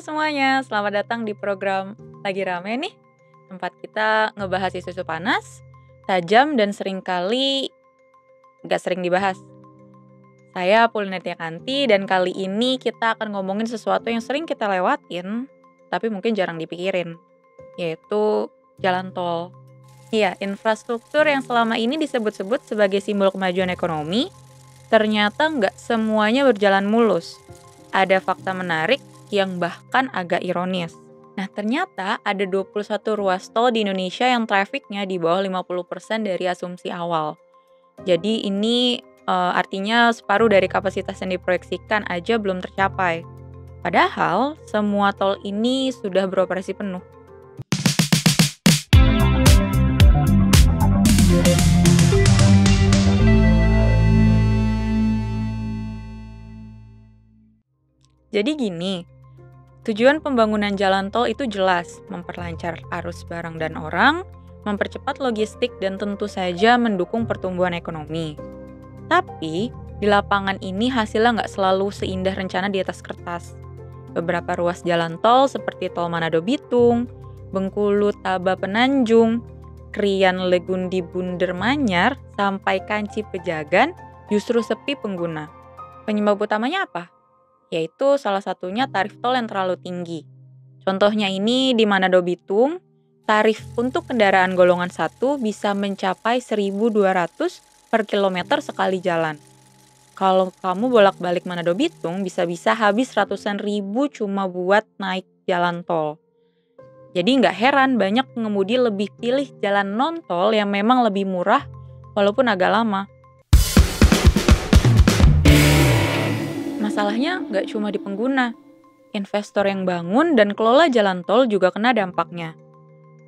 semuanya, selamat datang di program Lagi Rame nih. Tempat kita ngebahas isu-isu panas, tajam dan seringkali gak sering dibahas. Saya Pulnetia Kanti dan kali ini kita akan ngomongin sesuatu yang sering kita lewatin, tapi mungkin jarang dipikirin, yaitu jalan tol. Iya, infrastruktur yang selama ini disebut-sebut sebagai simbol kemajuan ekonomi, ternyata nggak semuanya berjalan mulus. Ada fakta menarik yang bahkan agak ironis. Nah, ternyata ada 21 ruas tol di Indonesia yang trafiknya di bawah 50% dari asumsi awal. Jadi ini artinya separuh dari kapasitas yang diproyeksikan aja belum tercapai. Padahal semua tol ini sudah beroperasi penuh. Jadi gini, tujuan pembangunan jalan tol itu jelas, memperlancar arus barang dan orang, mempercepat logistik dan tentu saja mendukung pertumbuhan ekonomi. Tapi, di lapangan ini hasilnya nggak selalu seindah rencana di atas kertas. Beberapa ruas jalan tol seperti Tol Manado-Bitung, Bengkulu-Taba Penanjung, Krian Legundi Bunder Manyar, sampai Kanci Pejagan justru sepi pengguna. Penyebab utamanya apa? Yaitu salah satunya tarif tol yang terlalu tinggi. Contohnya ini di Manado Bitung, tarif untuk kendaraan golongan 1 bisa mencapai 1.200 per kilometer sekali jalan. Kalau kamu bolak-balik Manado Bitung, bisa-bisa habis ratusan ribu cuma buat naik jalan tol. Jadi nggak heran banyak pengemudi lebih pilih jalan non-tol yang memang lebih murah walaupun agak lama. Masalahnya nggak cuma di pengguna. Investor yang bangun dan kelola jalan tol juga kena dampaknya.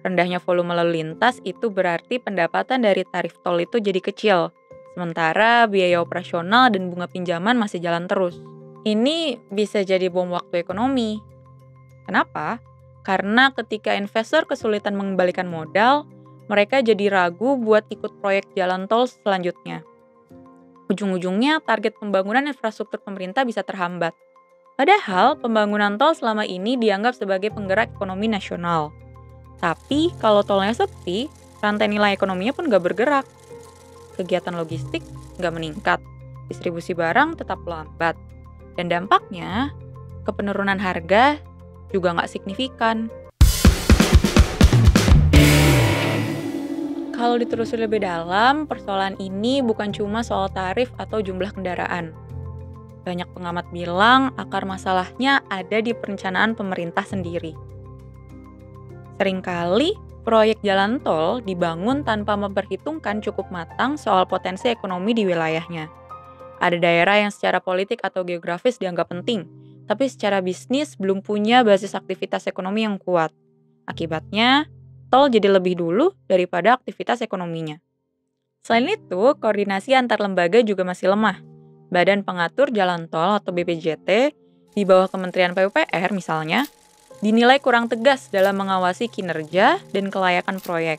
Rendahnya volume lalu lintas itu berarti pendapatan dari tarif tol itu jadi kecil. Sementara biaya operasional dan bunga pinjaman masih jalan terus. Ini bisa jadi bom waktu ekonomi. Kenapa? Karena ketika investor kesulitan mengembalikan modal, mereka jadi ragu buat ikut proyek jalan tol selanjutnya. Ujung-ujungnya target pembangunan infrastruktur pemerintah bisa terhambat. Padahal pembangunan tol selama ini dianggap sebagai penggerak ekonomi nasional. Tapi kalau tolnya sepi, rantai nilai ekonominya pun nggak bergerak. Kegiatan logistik nggak meningkat, distribusi barang tetap lambat. Dan dampaknya, kepenurunan harga juga nggak signifikan. Kalau ditelusuri lebih dalam, persoalan ini bukan cuma soal tarif atau jumlah kendaraan. Banyak pengamat bilang akar masalahnya ada di perencanaan pemerintah sendiri. Seringkali, proyek jalan tol dibangun tanpa memperhitungkan cukup matang soal potensi ekonomi di wilayahnya. Ada daerah yang secara politik atau geografis dianggap penting, tapi secara bisnis belum punya basis aktivitas ekonomi yang kuat. Akibatnya, tol jadi lebih dulu daripada aktivitas ekonominya. Selain itu, koordinasi antar lembaga juga masih lemah. Badan Pengatur Jalan Tol atau BPJT di bawah Kementerian PUPR misalnya, dinilai kurang tegas dalam mengawasi kinerja dan kelayakan proyek.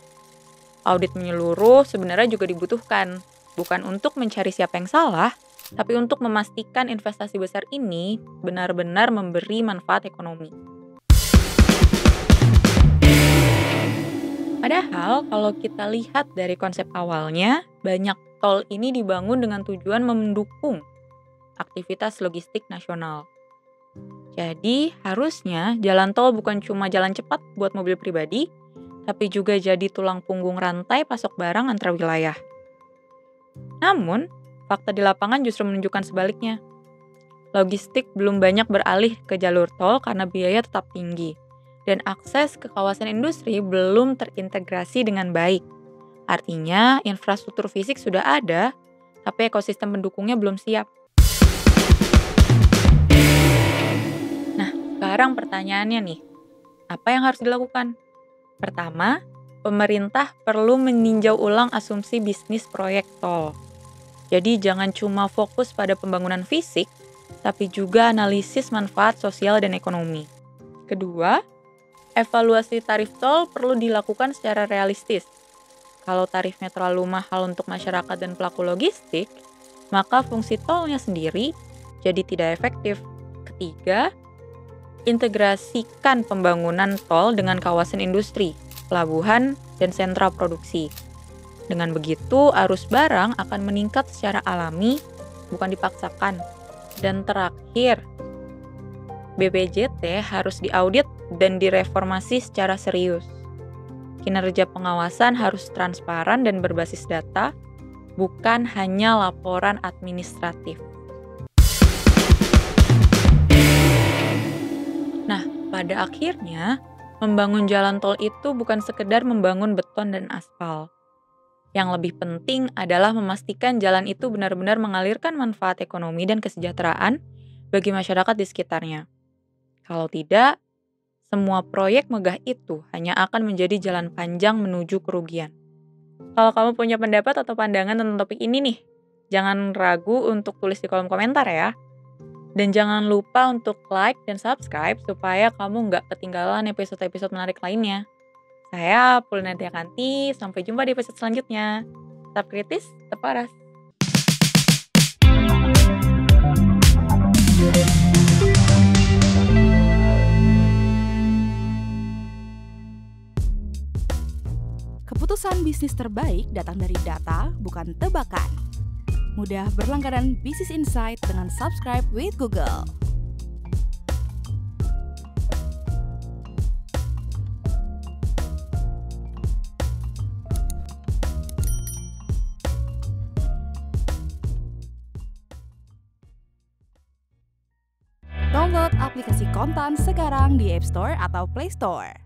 Audit menyeluruh sebenarnya juga dibutuhkan, bukan untuk mencari siapa yang salah, tapi untuk memastikan investasi besar ini benar-benar memberi manfaat ekonomi. Padahal kalau kita lihat dari konsep awalnya, banyak tol ini dibangun dengan tujuan mendukung aktivitas logistik nasional. Jadi harusnya jalan tol bukan cuma jalan cepat buat mobil pribadi, tapi juga jadi tulang punggung rantai pasok barang antar wilayah. Namun, fakta di lapangan justru menunjukkan sebaliknya. Logistik belum banyak beralih ke jalur tol karena biaya tetap tinggi. Dan akses ke kawasan industri belum terintegrasi dengan baik. Artinya, infrastruktur fisik sudah ada, tapi ekosistem pendukungnya belum siap. Nah, sekarang pertanyaannya nih, apa yang harus dilakukan? Pertama, pemerintah perlu meninjau ulang asumsi bisnis proyek tol. Jadi jangan cuma fokus pada pembangunan fisik, tapi juga analisis manfaat sosial dan ekonomi. Kedua, evaluasi tarif tol perlu dilakukan secara realistis. Kalau tarifnya terlalu mahal untuk masyarakat dan pelaku logistik, maka fungsi tolnya sendiri jadi tidak efektif. Ketiga, integrasikan pembangunan tol dengan kawasan industri, pelabuhan, dan sentra produksi. Dengan begitu, arus barang akan meningkat secara alami, bukan dipaksakan. Dan terakhir, BPJT harus diaudit dan direformasi secara serius. Kinerja pengawasan harus transparan dan berbasis data, bukan hanya laporan administratif. Nah, pada akhirnya, membangun jalan tol itu bukan sekedar membangun beton dan aspal. Yang lebih penting adalah memastikan jalan itu benar-benar mengalirkan manfaat ekonomi dan kesejahteraan bagi masyarakat di sekitarnya. Kalau tidak, semua proyek megah itu hanya akan menjadi jalan panjang menuju kerugian. Kalau kamu punya pendapat atau pandangan tentang topik ini nih, jangan ragu untuk tulis di kolom komentar ya. Dan jangan lupa untuk like dan subscribe supaya kamu nggak ketinggalan episode-episode menarik lainnya. Saya Pulna Kanti, sampai jumpa di episode selanjutnya. Tetap kritis, tetap waras. Keputusan bisnis terbaik datang dari data, bukan tebakan. Mudah berlangganan Business Insight dengan subscribe with Google. Download aplikasi Kontan sekarang di App Store atau Play Store.